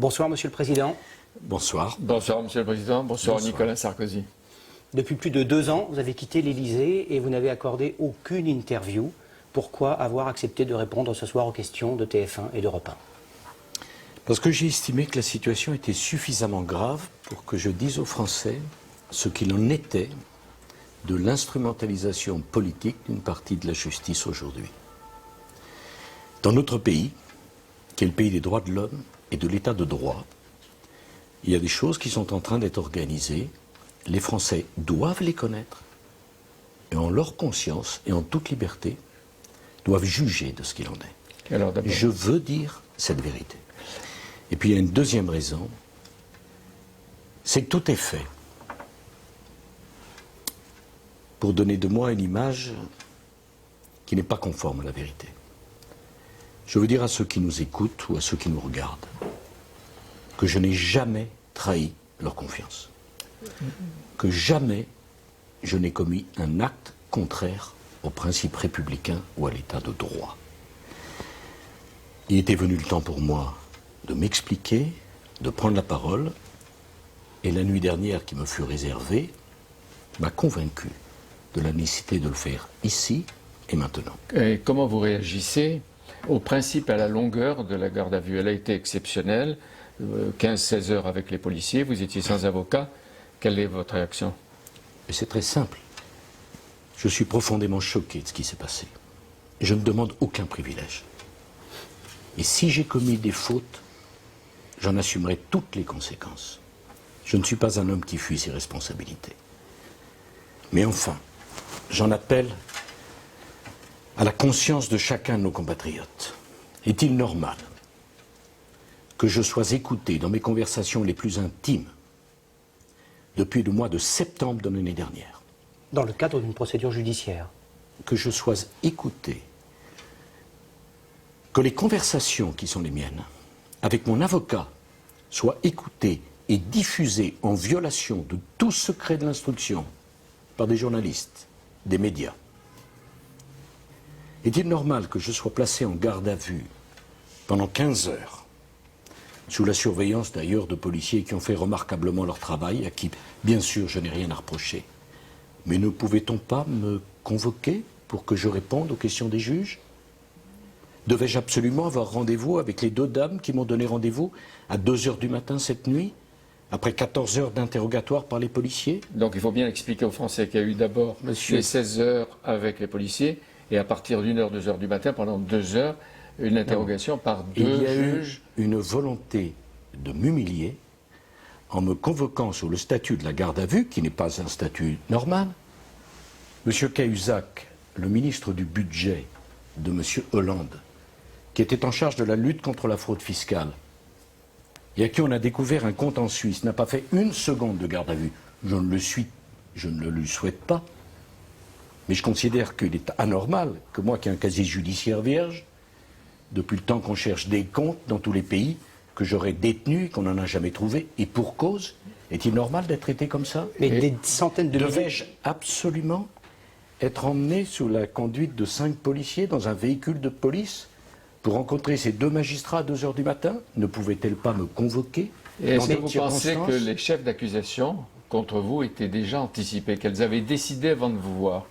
Bonsoir Monsieur le Président. Bonsoir. Bonsoir Monsieur le Président, bonsoir. Nicolas Sarkozy. Depuis plus de 2 ans, vous avez quitté l'Élysée et vous n'avez accordé aucune interview. Pourquoi avoir accepté de répondre ce soir aux questions de TF1 et d'Europe 1? Parce que j'ai estimé que la situation était suffisamment grave pour que je dise aux Français ce qu'il en était de l'instrumentalisation politique d'une partie de la justice aujourd'hui. Dans notre pays, qui est le pays des droits de l'homme et de l'état de droit, il y a des choses qui sont en train d'être organisées. Les Français doivent les connaître et en leur conscience et en toute liberté doivent juger de ce qu'il en est. Alors, je veux dire cette vérité. Et puis il y a une deuxième raison, c'est que tout est fait pour donner de moi une image qui n'est pas conforme à la vérité. Je veux dire à ceux qui nous écoutent ou à ceux qui nous regardent que je n'ai jamais trahi leur confiance. Que jamais je n'ai commis un acte contraire aux principes républicains ou à l'état de droit. Il était venu le temps pour moi de m'expliquer, de prendre la parole, et la nuit dernière qui me fut réservée m'a convaincu de la nécessité de le faire ici et maintenant. Et comment vous réagissez au principe à la longueur de la garde à vue? Elle a été exceptionnelle, 15-16 heures avec les policiers, vous étiez sans avocat. Quelle est votre réaction? C'est très simple. Je suis profondément choqué de ce qui s'est passé. Je ne demande aucun privilège. Et si j'ai commis des fautes, j'en assumerai toutes les conséquences. Je ne suis pas un homme qui fuit ses responsabilités. Mais enfin, j'en appelle à la conscience de chacun de nos compatriotes. Est-il normal que je sois écouté dans mes conversations les plus intimes depuis le mois de septembre de l'année dernière? Dans le cadre d'une procédure judiciaire. Que je sois écouté, que les conversations qui sont les miennes avec mon avocat soient écoutées et diffusées en violation de tout secret de l'instruction par des journalistes, des médias. Est-il normal que je sois placé en garde à vue pendant 15 heures, sous la surveillance d'ailleurs de policiers qui ont fait remarquablement leur travail, à qui, bien sûr, je n'ai rien à reprocher? Mais ne pouvait-on pas me convoquer pour que je réponde aux questions des juges? Devais-je absolument avoir rendez-vous avec les 2 dames qui m'ont donné rendez-vous à 2 heures du matin cette nuit, après 14 heures d'interrogatoire par les policiers? Donc il faut bien expliquer aux Français qu'il y a eu d'abord les 16 heures avec les policiers, et à partir d'1 heure, 2 heures du matin, pendant 2 heures, une interrogation par 2 juges. Il y a eu une volonté de m'humilier en me convoquant sur le statut de la garde à vue, qui n'est pas un statut normal. M. Cahuzac, le ministre du budget de M. Hollande, qui était en charge de la lutte contre la fraude fiscale, et à qui on a découvert un compte en Suisse, n'a pas fait 1 seconde de garde à vue. Je ne le lui souhaite pas. Mais je considère qu'il est anormal que moi, qui ai un casier judiciaire vierge, depuis le temps qu'on cherche des comptes dans tous les pays, que j'aurais détenus, qu'on n'en a jamais trouvé, et pour cause, est-il normal d'être traité comme ça? Mais des centaines de milliers... Devais-je absolument être emmené sous la conduite de 5 policiers dans un véhicule de police pour rencontrer ces 2 magistrats à 2 heures du matin? Ne pouvaient-elles pas me convoquer? Et est-ce que vous pensez que les chefs d'accusation contre vous étaient déjà anticipés, qu'elles avaient décidé avant de vous voir?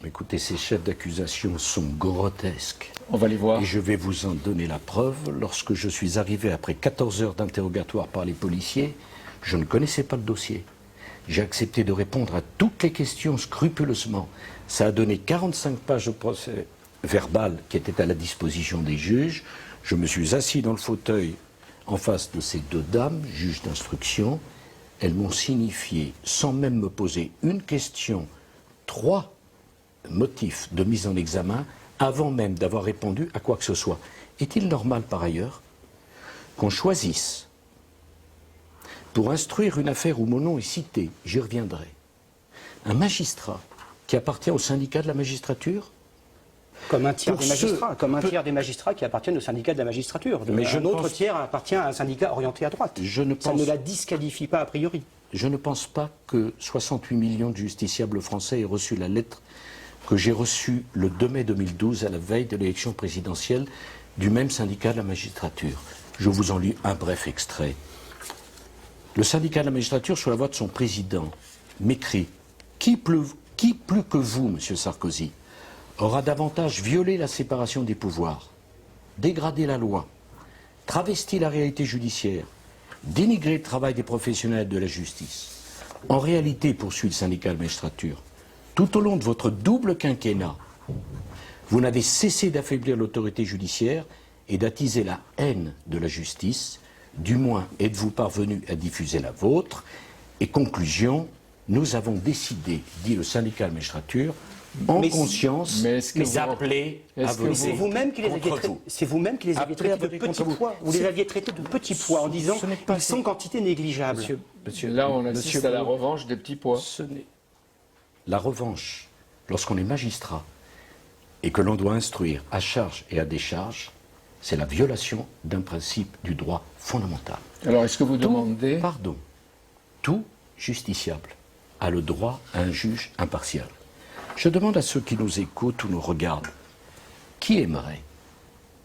Écoutez, ces chefs d'accusation sont grotesques. On va les voir. Et je vais vous en donner la preuve. Lorsque je suis arrivé après 14 heures d'interrogatoire par les policiers, je ne connaissais pas le dossier. J'ai accepté de répondre à toutes les questions scrupuleusement. Ça a donné 45 pages de procès verbal qui étaient à la disposition des juges. Je me suis assis dans le fauteuil en face de ces 2 dames, juges d'instruction. Elles m'ont signifié, sans même me poser une question, 3 motifs de mise en examen avant même d'avoir répondu à quoi que ce soit. Est-il normal par ailleurs qu'on choisisse, pour instruire une affaire où mon nom est cité, j'y reviendrai, un magistrat qui appartient au syndicat de la magistrature? Comme un tiers des magistrats, comme un tiers des magistrats qui appartiennent au syndicat de la magistrature. Mais un autre tiers appartient à un syndicat orienté à droite. Ça ne la disqualifie pas a priori. Je ne pense pas que 68 millions de justiciables français aient reçu la lettre que j'ai reçue le 2 mai 2012 à la veille de l'élection présidentielle du même syndicat de la magistrature. Je vous en lis un bref extrait. Le syndicat de la magistrature, sur la voix de son président, m'écrit « Qui plus que vous, Monsieur Sarkozy, aura davantage violé la séparation des pouvoirs, dégradé la loi, travesti la réalité judiciaire, dénigré le travail des professionnels de la justice. En réalité, poursuit le syndicat de la magistrature, tout au long de votre double quinquennat, vous n'avez cessé d'affaiblir l'autorité judiciaire et d'attiser la haine de la justice. Du moins, êtes-vous parvenu à diffuser la vôtre. Et conclusion, nous avons décidé, dit le syndicat de la magistrature, en conscience, les appeler à voter C'est vous-même qui les aviez contre vous. C'est vous-même qui les aviez Appelés à traités de voter petits contre vous. pois. Vous les aviez traités de petits pois en disant Ce n'est pas qu'ils sont quantité négligeable. Là, on assiste à la revanche des petits pois. La revanche, lorsqu'on est magistrat et que l'on doit instruire à charge et à décharge, c'est la violation d'un principe du droit fondamental. Alors, est-ce que vous demandez... Tout justiciable a le droit à un juge impartial. Je demande à ceux qui nous écoutent ou nous regardent, qui aimerait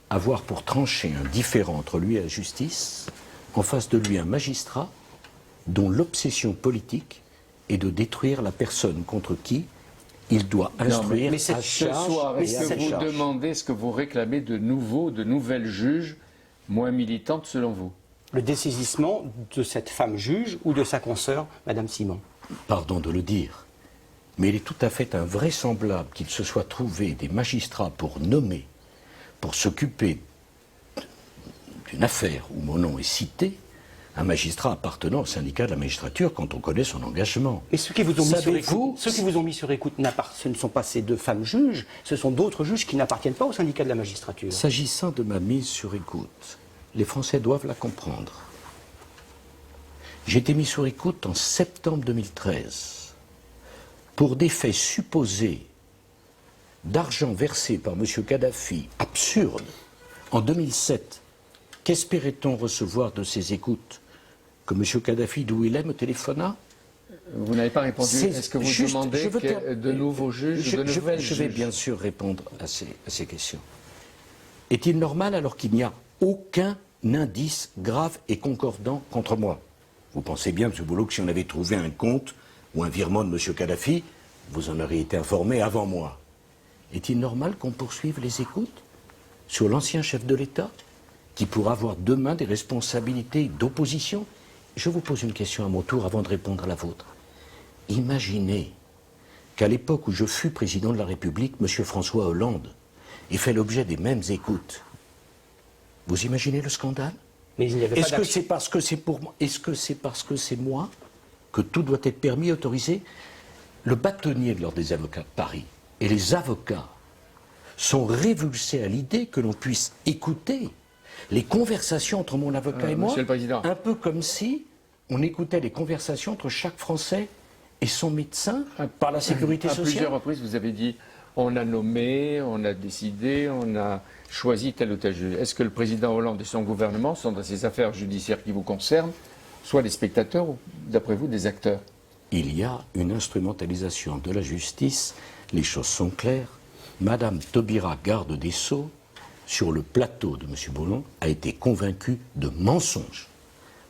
avoir pour trancher un différend entre lui et la justice, en face de lui un magistrat dont l'obsession politique est de détruire la personne contre qui il doit instruire à Ce charge soir, et est-ce à que vous décharge. demandez, est-ce que vous réclamez de nouvelles juges moins militantes selon vous? Le dessaisissement de cette femme juge ou de sa consoeur, Madame Simon. Pardon de le dire, mais il est tout à fait invraisemblable qu'il se soit trouvé des magistrats pour nommer, pour s'occuper d'une affaire où mon nom est cité, un magistrat appartenant au syndicat de la magistrature quand on connaît son engagement. Et ceux qui vous ont mis sur Savez-vous- écoute, ceux qui vous ont mis sur écoute, ce ne sont pas ces deux femmes juges, ce sont d'autres juges qui n'appartiennent pas au syndicat de la magistrature. S'agissant de ma mise sur écoute, les Français doivent la comprendre. J'ai été mis sur écoute en septembre 2013 pour des faits supposés d'argent versé par M. Kadhafi, absurde, en 2007. Qu'espérait-on recevoir de ces écoutes? Que M. Kadhafi, d'où il est, me téléphona? Vous n'avez pas répondu. Est-ce que vous demandez de nouveaux juges, de nouvelles Je vais juges bien sûr répondre à ces questions. Est-il normal alors qu'il n'y a aucun indice grave et concordant contre moi? Vous pensez bien, M. Boulot, que si on avait trouvé un compte ou un virement de M. Kadhafi, vous en auriez été informé avant moi. Est-il normal qu'on poursuive les écoutes sur l'ancien chef de l'État, qui pourra avoir demain des responsabilités d'opposition? Je vous pose une question à mon tour avant de répondre à la vôtre. Imaginez qu'à l'époque où je fus président de la République, M. François Hollande ait fait l'objet des mêmes écoutes. Vous imaginez le scandale? Mais il n'y avait pas Est-ce que d'action. c'est parce que c'est pour moi, est-ce que c'est parce que c'est moi que tout doit être permis, autorisé? Le bâtonnier de l'Ordre des avocats de Paris et les avocats sont révulsés à l'idée que l'on puisse écouter les conversations entre mon avocat et moi, Monsieur le Président. un peu comme si on écoutait les conversations entre chaque Français et son médecin par la sécurité À plusieurs sociale. reprises, vous avez dit on a nommé, on a décidé, on a choisi tel ou tel juge. Est-ce que le président Hollande et son gouvernement sont dans ces affaires judiciaires qui vous concernent, soit des spectateurs ou, d'après vous, des acteurs? Il y a une instrumentalisation de la justice, les choses sont claires. Madame Taubira, garde des Sceaux, sur le plateau de M. Boulon, a été convaincue de mensonges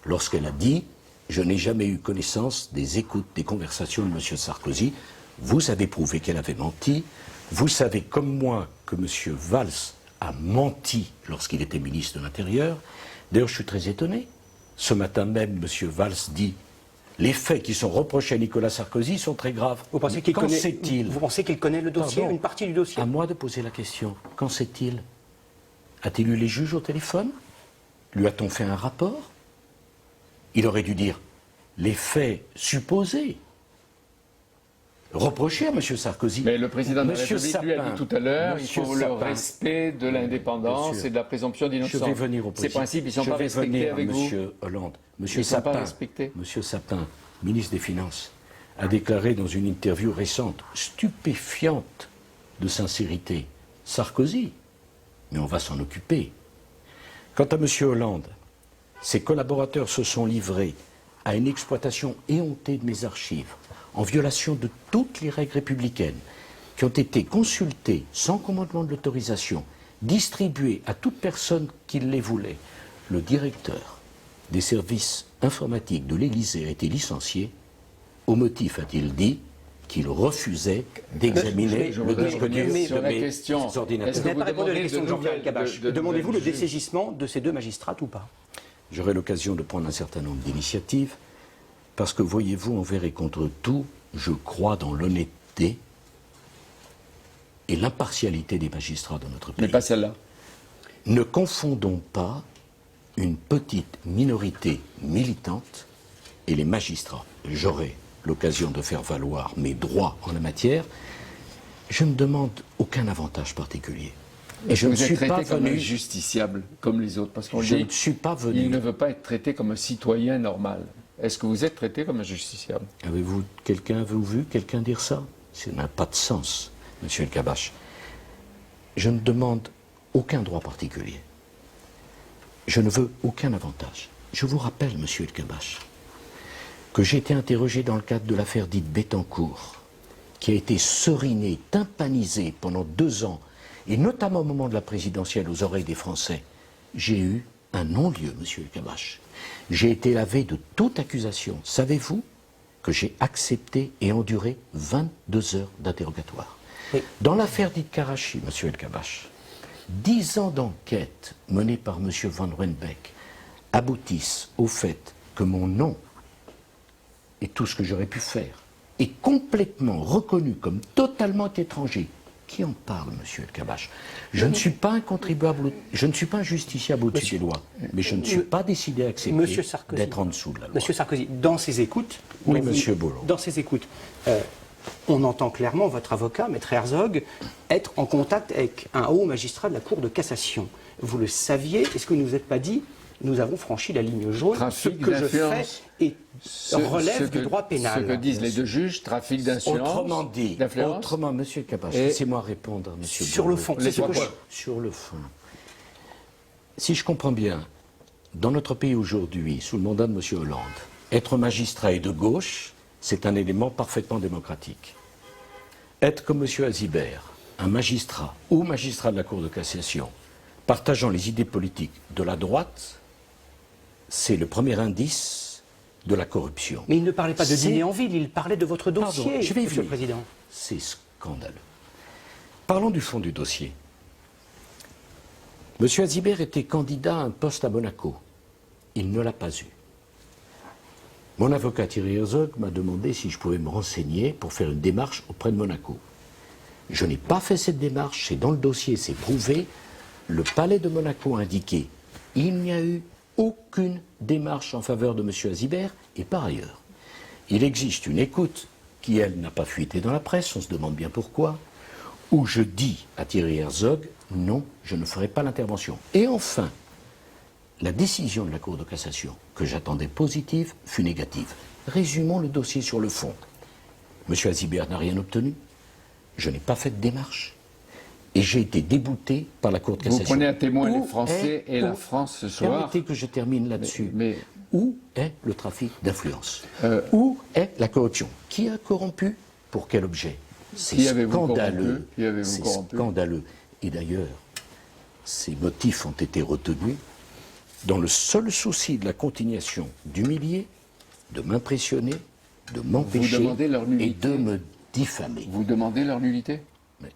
lorsqu'elle a dit « Je n'ai jamais eu connaissance des écoutes, des conversations de M. Sarkozy. Vous avez prouvé qu'elle avait menti. Vous savez comme moi que M. Valls a menti lorsqu'il était ministre de l'Intérieur. D'ailleurs, je suis très étonné. Ce matin même, M. Valls dit « Les faits qui sont reprochés à Nicolas Sarkozy sont très graves. » Vous pensez qu'il Qu'en connaît, sait-il? vous pensez qu'il connaît le dossier, Pardon. une partie du dossier? À moi de poser la question. Qu'en sait-il? A-t-il eu les juges au téléphone? Lui a-t-on fait un rapport? Il aurait dû dire les faits supposés reprochés à M. Sarkozy. Mais le président de la Monsieur République lui a Sapin, dit tout à l'heure il Monsieur faut le Sapin. respect de l'indépendance Bien sûr. et de la présomption d'innocence. Je vais venir au Ces président. principes, ils ne sont Je pas vais respectés venir à avec vous. Monsieur Hollande. Monsieur Ils ne sont pas Sapin, respectés. Monsieur Sapin, ministre des Finances, a déclaré dans une interview récente, stupéfiante de sincérité, Sarkozy, mais on va s'en occuper. Quant à M. Hollande, ses collaborateurs se sont livrés à une exploitation éhontée de mes archives, en violation de toutes les règles républicaines, qui ont été consultées sans commandement de l'autorisation, distribuées à toute personne qui les voulait, le directeur des services informatiques de l'Élysée a été licencié, au motif, a-t-il dit, qu'il refusait d'examiner Je le voudrais disque revenir dur sur de la mes question. ordinateurs. Est-ce Vous que n'avez pas répondu à la demandez question de de Jean-Pierre nouvelles- Cabache. de Demandez-vous le nouvelles juges dessaisissement de ces deux magistrats ou pas? J'aurai l'occasion de prendre un certain nombre d'initiatives, parce que, voyez-vous, envers et contre tout, je crois dans l'honnêteté et l'impartialité des magistrats dans notre pays. Mais pas celle-là. Ne confondons pas une petite minorité militante et les magistrats. J'aurai l'occasion de faire valoir mes droits en la matière. Je ne demande aucun avantage particulier. Et je ne Vous êtes suis pas traité comme un venu. justiciable, comme les autres, parce qu'on Je dit ne suis pas il venu. ne veut pas être traité comme un citoyen normal. Est-ce que vous êtes traité comme un justiciable? Avez-vous vu quelqu'un dire ça? Ça n'a pas de sens, monsieur El Kabache. Je ne demande aucun droit particulier. Je ne veux aucun avantage. Je vous rappelle, monsieur El Kabache, que j'ai été interrogé dans le cadre de l'affaire dite Bettencourt, qui a été serinée, tympanisée pendant 2 ans, et notamment au moment de la présidentielle aux oreilles des Français. J'ai eu un non-lieu, monsieur El Kabache. J'ai été lavé de toute accusation. Savez-vous que j'ai accepté et enduré 22 heures d'interrogatoire? Oui. Dans l'affaire dite Karachi, monsieur El Kabache, 10 ans d'enquête menée par monsieur Van Ruynbeck aboutissent au fait que mon nom et tout ce que j'aurais pu faire est complètement reconnu comme totalement étranger. Qui en parle, monsieur El Kabache? Je ne suis pas un contribuable, je ne suis pas un justiciable au-dessus des lois, mais je ne suis pas décidé à accepter Monsieur Sarkozy. d'être en dessous de la loi. Monsieur Sarkozy, dans ses écoutes, Oui, dans- monsieur Bollon. Dans ses écoutes, on entend clairement votre avocat, Maître Herzog, être en contact avec un haut magistrat de la Cour de cassation. Vous le saviez? Est-ce que vous ne vous êtes pas dit, nous avons franchi la ligne jaune, Trafic ce que je fais d'influence. relève du droit pénal? Ce que disent les deux juges, trafic d'influence. Autrement dit, d'influence. monsieur Kabache, Et- laissez-moi répondre, monsieur Sur le Bollon. fond, Les c'est ce que trois je- points. Sur le fond. Si je comprends bien, dans notre pays aujourd'hui, sous le mandat de monsieur Hollande, être magistrat et de gauche, c'est un élément parfaitement démocratique. Être comme monsieur Azibert, un magistrat ou magistrat de la Cour de cassation, partageant les idées politiques de la droite, c'est le premier indice de la corruption. Mais il ne parlait pas de C'est- dîner en ville, il parlait de votre dossier, Pardon, je vais y Monsieur le venir. Président. C'est scandaleux. Parlons du fond du dossier. Monsieur Azibert était candidat à un poste à Monaco. Il ne l'a pas eu. Mon avocat Thierry Herzog m'a demandé si je pouvais me renseigner pour faire une démarche auprès de Monaco. Je n'ai pas fait cette démarche, c'est dans le dossier, c'est prouvé. Le palais de Monaco a indiqué il n'y a eu aucune démarche en faveur de monsieur Azibert, et par ailleurs, il existe une écoute qui, elle, n'a pas fuité dans la presse, on se demande bien pourquoi, où je dis à Thierry Herzog, non, je ne ferai pas l'intervention. Et enfin, la décision de la Cour de cassation, que j'attendais positive, fut négative. Résumons le dossier sur le fond. Monsieur Azibert n'a rien obtenu, je n'ai pas fait de démarche, et j'ai été débouté par la Cour de Vous cassation. prenez à témoin les Où Français et la où- France ce soir. Permettez que je termine là-dessus. Mais- Où est le trafic d'influence? Euh, Où est la corruption? Qui a corrompu? Pour quel objet? C'est Qui avez-vous scandaleux. corrompu? Qui avez-vous C'est corrompu? scandaleux. Et d'ailleurs, ces motifs ont été retenus dans le seul souci de la continuation d'humilier, de m'impressionner, de m'empêcher demandez leur et nullité? de me diffamer. Vous demandez leur nullité? Mais,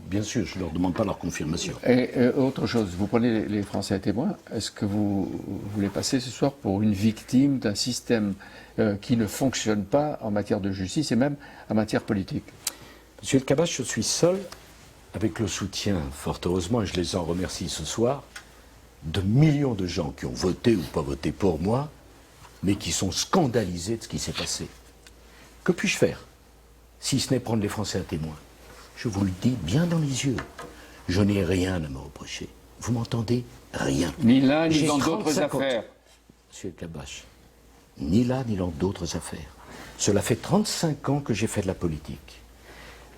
bien sûr, je ne leur demande pas leur confirmation. Et autre chose, vous prenez les Français à témoin. Est-ce que vous voulez passer ce soir pour une victime d'un système qui ne fonctionne pas en matière de justice et même en matière politique? Monsieur El Kabache, je suis seul, avec le soutien, fort heureusement, et je les en remercie ce soir, de millions de gens qui ont voté ou pas voté pour moi, mais qui sont scandalisés de ce qui s'est passé. Que puis-je faire, si ce n'est prendre les Français à témoin? Je vous le dis bien dans les yeux, je n'ai rien à me reprocher. Vous m'entendez? Rien. Ni là, ni J'ai dans d'autres 35 ans. affaires. Monsieur El Kabache, ni là, ni dans d'autres affaires. Cela fait 35 ans que j'ai fait de la politique.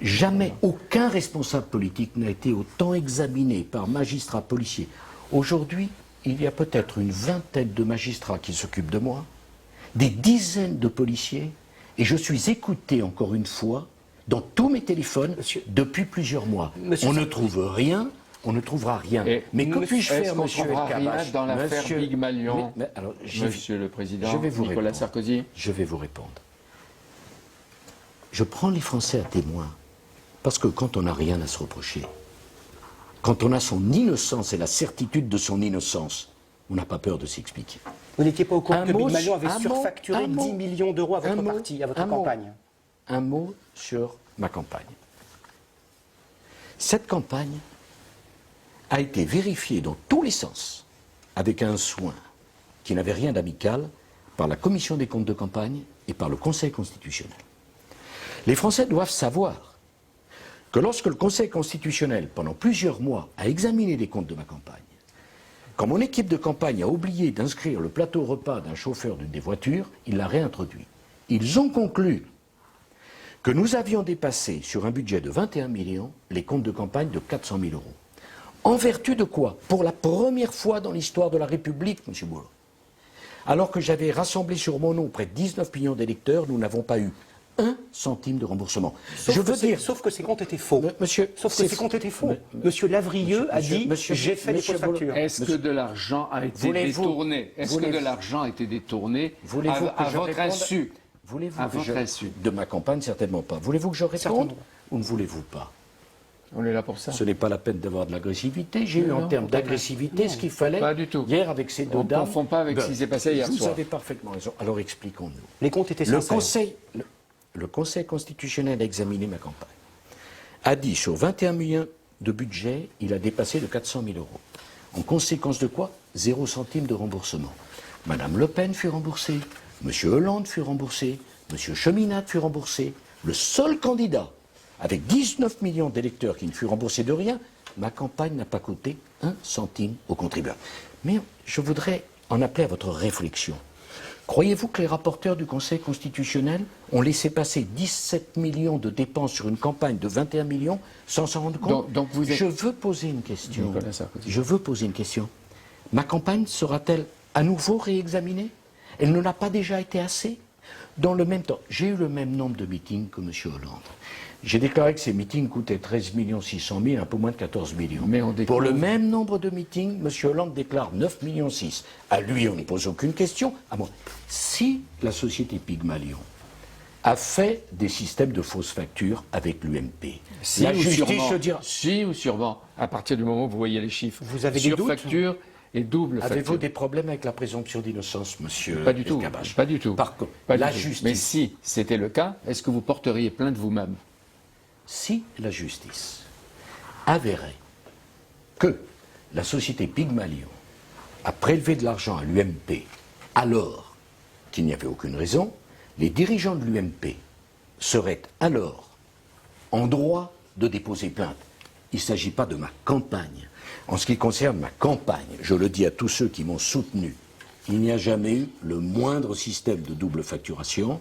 Jamais aucun responsable politique n'a été autant examiné par magistrats, policiers. Aujourd'hui, il y a peut-être une vingtaine de magistrats qui s'occupent de moi, des dizaines de policiers, et je suis écouté encore une fois dans tous mes téléphones Monsieur- depuis plusieurs mois. Monsieur On ne Sarkozy. trouve rien, on ne trouvera rien. Et mais que puis-je faire, est-ce qu'on monsieur trouvera rien Elkabbach dans l'affaire Monsieur- Pygmalion, Mais alors, Monsieur le Président, je vais vous Nicolas répondre. Sarkozy? Je vais vous répondre. Je prends les Français à témoin, parce que quand on n'a rien à se reprocher, quand on a son innocence et la certitude de son innocence, on n'a pas peur de s'expliquer. Vous n'étiez pas au courant Un que mot, Pygmalion avait un mot, surfacturé un mot, 10 millions d'euros à votre un mot, parti, à votre un mot. campagne. Un mot sur ma campagne. Cette campagne a été vérifiée dans tous les sens, avec un soin qui n'avait rien d'amical, par la Commission des comptes de campagne et par le Conseil constitutionnel. Les Français doivent savoir que lorsque le Conseil constitutionnel, pendant plusieurs mois, a examiné les comptes de ma campagne, quand mon équipe de campagne a oublié d'inscrire le plateau repas d'un chauffeur d'une des voitures, il l'a réintroduit. Ils ont conclu que nous avions dépassé, sur un budget de 21 millions, les comptes de campagne de 400 000 euros. En vertu de quoi? Pour la première fois dans l'histoire de la République, M. Boulot. Alors que j'avais rassemblé sur mon nom près de 19 millions d'électeurs, nous n'avons pas eu 1 centime de remboursement. Sauf que ces comptes étaient faux. Monsieur, Sauf que ces comptes étaient faux. Monsieur Lavrieux a dit monsieur- j'ai fait des monsieur fausses factures. Est-ce que de l'argent a été Voulez-vous- détourné? Est-ce que de voulez-vous- l'argent a été détourné Voulez-vous à que je votre réponde insu? Voulez-vous À que votre je... insu. De ma campagne, certainement pas. Voulez-vous que je réponde Certainement. ou ne voulez-vous pas? On est là pour ça. Ce n'est pas la peine d'avoir de l'agressivité. J'ai eu en Non, termes pas d'agressivité ce qu'il fallait Pas du tout. hier avec ces deux On ne dames. confond pas avec ce qui s'est passé hier Vous soir. avez parfaitement raison. Alors expliquons-nous. Les comptes étaient Le sincères. le Conseil constitutionnel a examiné ma campagne. A dit sur 21 millions de budget, il a dépassé de 400 000 euros. En conséquence de quoi? 0 centime de remboursement. Madame Le Pen fut remboursée, Monsieur Hollande fut remboursé, Monsieur Cheminade fut remboursé. Le seul candidat, avec 19 millions d'électeurs qui ne fut remboursé de rien, ma campagne n'a pas coûté 1 centime aux contribuables. Mais je voudrais en appeler à votre réflexion. Croyez-vous que les rapporteurs du Conseil constitutionnel ont laissé passer 17 millions de dépenses sur une campagne de 21 millions sans s'en rendre compte? Donc vous êtes- Je veux poser une question. Nicolas Sarkozy. Je veux poser une question. Ma campagne sera-t-elle à nouveau réexaminée? Elle ne l'a pas déjà été assez? Dans le même temps, j'ai eu le même nombre de meetings que M. Hollande. J'ai déclaré que ces meetings coûtaient 13 600 000, un peu moins de 14 millions. Mais on découvre- Pour le même nombre de meetings, M. Hollande déclare 9 millions 6. À lui, on ne pose aucune question. À moi. Si la société Pygmalion a fait des systèmes de fausses factures avec l'UMP, Si la ou justice sûrement. se dira... Si ou sûrement. À partir du moment où vous voyez les chiffres. Vous avez des doutes Surfacture et double Avez-vous facture. des problèmes avec la présomption d'innocence, monsieur Pas du tout. Elkabbach? Pas du tout. Par contre, Pas du la tout. justice... Mais si c'était le cas, est-ce que vous porteriez plainte vous-même? Si la justice avérait que la société Pygmalion a prélevé de l'argent à l'UMP alors qu'il n'y avait aucune raison, les dirigeants de l'UMP seraient alors en droit de déposer plainte. Il ne s'agit pas de ma campagne. En ce qui concerne ma campagne, je le dis à tous ceux qui m'ont soutenu, il n'y a jamais eu le moindre système de double facturation,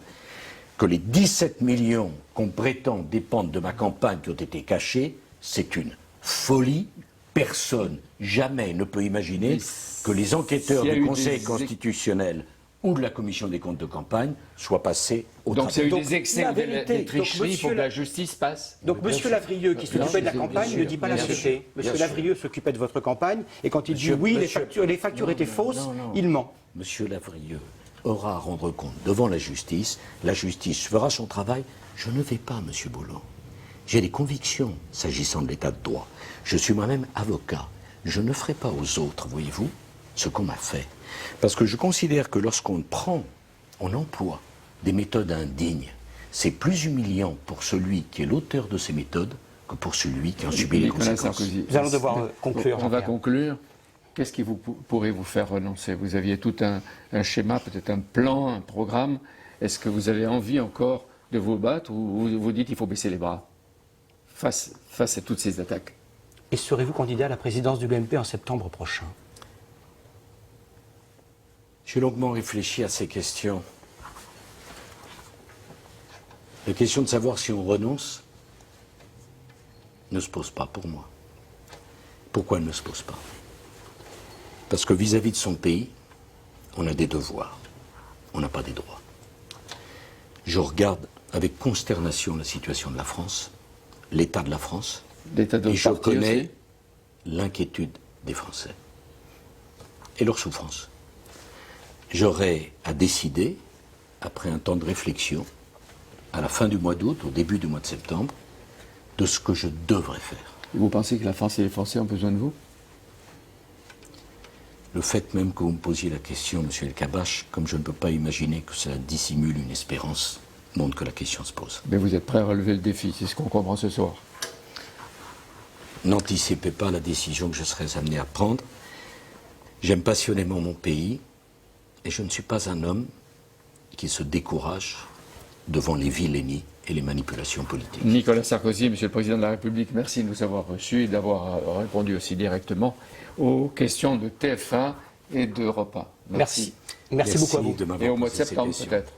que les 17 millions qu'on prétend dépendre de ma campagne qui ont été cachés, c'est une folie. Personne, jamais, ne peut imaginer que les enquêteurs s'il y a du eu Conseil des- constitutionnel ou de la Commission des comptes de campagne soient passés au Donc s'il y a eu travers. des excès, la ou des vérité, des tricheries, il faut que la justice passe. Donc Monsieur Lavrieux, qui s'occupait de la campagne, ne dit pas la bien sûr, vérité. Monsieur bien Lavrieux s'occupait de votre campagne, et quand il dit Monsieur- oui, monsieur- les factures étaient fausses, non. il ment. Monsieur Lavrieux aura à rendre compte devant la justice fera son travail. Je ne vais pas, Monsieur Boulot. J'ai des convictions s'agissant de l'état de droit. Je suis moi-même avocat. Je ne ferai pas aux autres, voyez-vous, ce qu'on m'a fait. Parce que je considère que lorsqu'on on emploie des méthodes indignes, c'est plus humiliant pour celui qui est l'auteur de ces méthodes que pour celui qui en subit les Nicolas conséquences. Sarkozy. Nous allons devoir conclure. On va Jean-Pierre. conclure. Qu'est-ce qui pourrait vous faire renoncer? Vous aviez tout un schéma, peut-être un plan, un programme. Est-ce que vous avez envie encore de vous battre ou vous dites qu'il faut baisser les bras face à toutes ces attaques? Et serez-vous candidat à la présidence du BMP en septembre prochain? J'ai longuement réfléchi à ces questions. La question de savoir si on renonce ne se pose pas pour moi. Pourquoi elle ne se pose pas? Parce que vis-à-vis de son pays, on a des devoirs, on n'a pas des droits. Je regarde avec consternation la situation de la France, l'état de la France, L'état de et votre parti aussi. l'inquiétude des Français et leur souffrance. J'aurai à décider, après un temps de réflexion, à la fin du mois d'août, au début du mois de septembre, de ce que je devrais faire. Vous pensez que la France et les Français ont besoin de vous? Le fait même que vous me posiez la question, monsieur El Kabbach, comme je ne peux pas imaginer que cela dissimule une espérance, montre que la question se pose. Mais vous êtes prêt à relever le défi, c'est ce qu'on comprend ce soir. N'anticipez pas la décision que je serai amené à prendre. J'aime passionnément mon pays et je ne suis pas un homme qui se décourage devant les vilainies et les manipulations politiques. Nicolas Sarkozy, Monsieur le Président de la République, merci de nous avoir reçus et d'avoir répondu aussi directement aux questions de TF1 et d'Europe 1. Merci. Merci beaucoup à vous. de m'avoir Et au mois de posé ces septembre questions. peut-être.